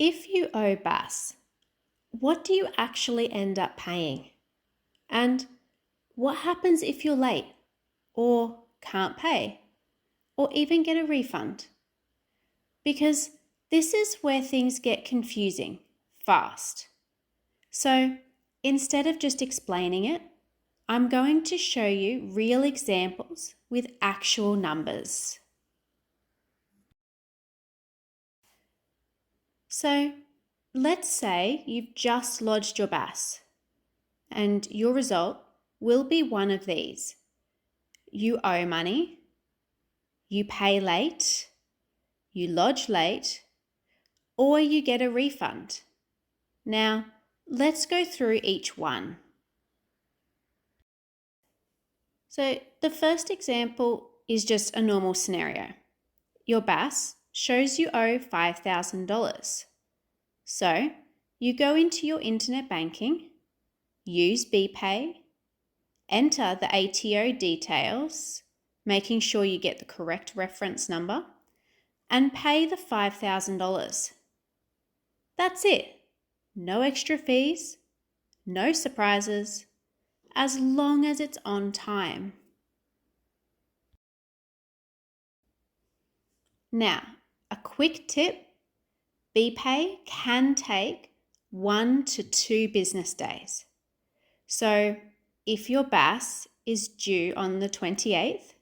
If you owe BAS, what do you actually end up paying? And what happens if you're late or can't pay or even get a refund? Because this is where things get confusing fast. So instead of just explaining it, I'm going to show you real examples with actual numbers. So let's say you've just lodged your BAS and your result will be one of these. You owe money, you pay late, you lodge late, or you get a refund. Now, let's go through each one. So the first example is just a normal scenario. Your BAS shows you owe $5,000. So you go into your internet banking, use BPay, enter the ATO details, making sure you get the correct reference number, and pay the $5,000. That's it. No extra fees, no surprises, as long as it's on time. Now, a quick tip, BPay can take 1 to 2 business days. So if your BAS is due on the 28th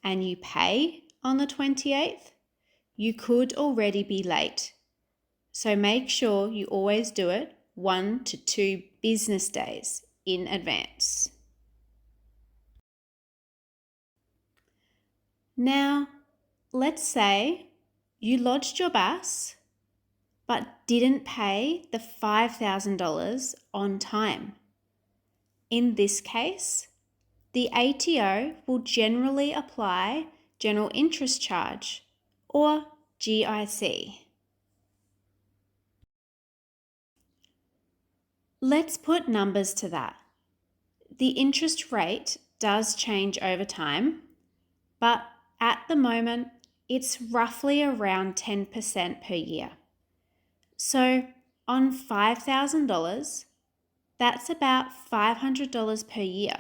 and you pay on the 28th, you could already be late. So make sure you always do it 1 to 2 business days in advance. Now, let's say you lodged your BAS but didn't pay the $5,000 on time. In this case, the ATO will generally apply General Interest Charge, or GIC. Let's put numbers to that. The interest rate does change over time, but at the moment, it's roughly around 10% per year. So on $5,000, that's about $500 per year,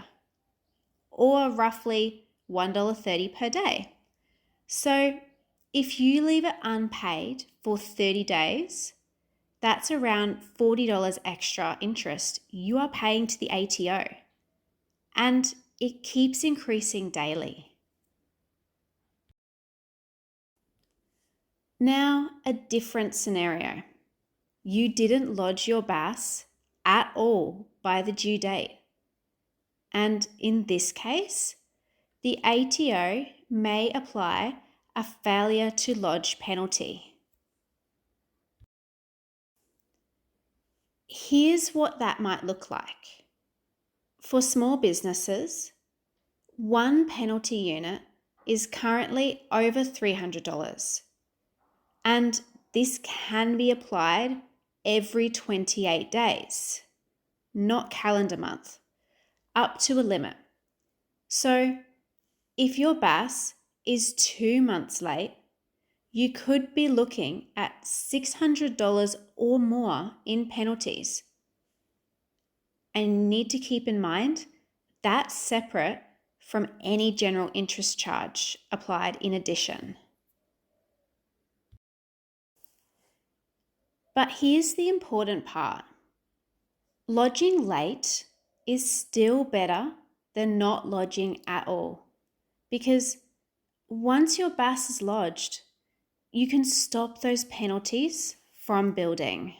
or roughly $1.30 per day. So if you leave it unpaid for 30 days, that's around $40 extra interest you are paying to the ATO. And it keeps increasing daily. Now, a different scenario. You didn't lodge your BAS at all by the due date. And in this case, the ATO may apply a failure to lodge penalty. Here's what that might look like. For small businesses, one penalty unit is currently over $300, and this can be applied every 28 days, not calendar month, up to a limit. So if your BAS is 2 months late, you could be looking at $600 or more in penalties. And you need to keep in mind that's separate from any general interest charge applied in addition. But here's the important part. Lodging late is still better than not lodging at all, because once your BAS is lodged, you can stop those penalties from building.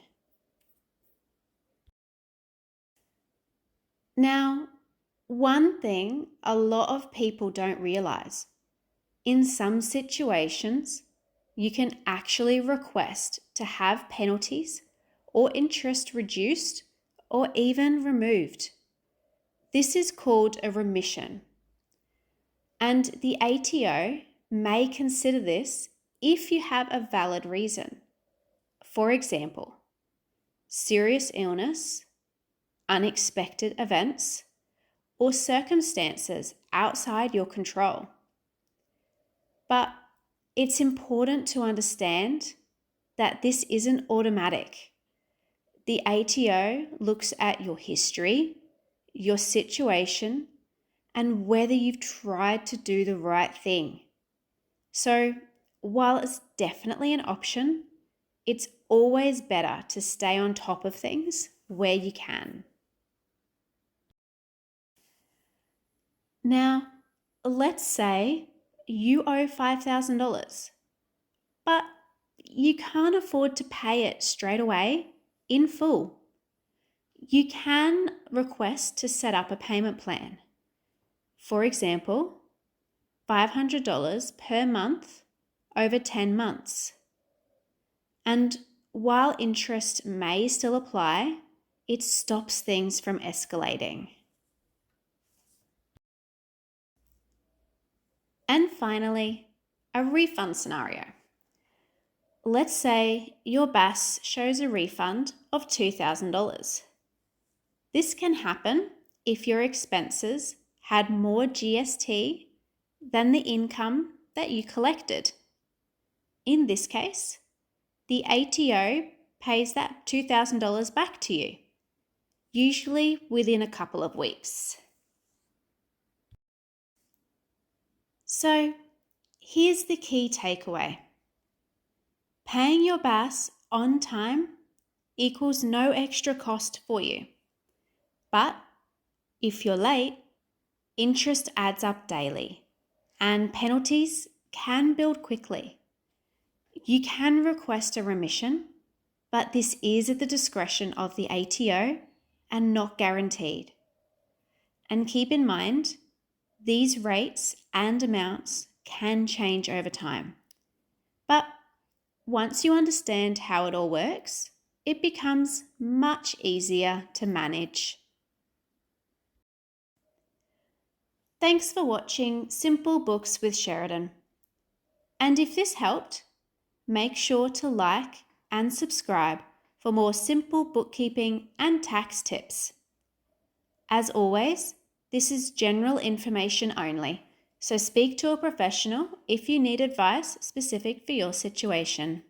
Now, one thing a lot of people don't realize, in some situations, you can actually request to have penalties or interest reduced or even removed. This is called a remission. And the ATO may consider this if you have a valid reason. For example, serious illness, unexpected events, or circumstances outside your control. But it's important to understand that this isn't automatic. The ATO looks at your history, your situation, and whether you've tried to do the right thing. So, while it's definitely an option, it's always better to stay on top of things where you can. Now, let's say you owe $5,000, but you can't afford to pay it straight away in full. You can request to set up a payment plan. For example, $500 per month over 10 months. And while interest may still apply, it stops things from escalating. And finally, a refund scenario. Let's say your BAS shows a refund of $2,000. This can happen if your expenses had more GST than the income that you collected. In this case, the ATO pays that $2,000 back to you, usually within a couple of weeks. So, here's the key takeaway. Paying your BAS on time equals no extra cost for you. But if you're late, interest adds up daily, and penalties can build quickly. You can request a remission, but this is at the discretion of the ATO and not guaranteed. And keep in mind, these rates and amounts can change over time. But once you understand how it all works, it becomes much easier to manage. Thanks for watching Simple Books with Sheridan. And if this helped, make sure to like and subscribe for more simple bookkeeping and tax tips. As always, this is general information only, so speak to a professional if you need advice specific for your situation.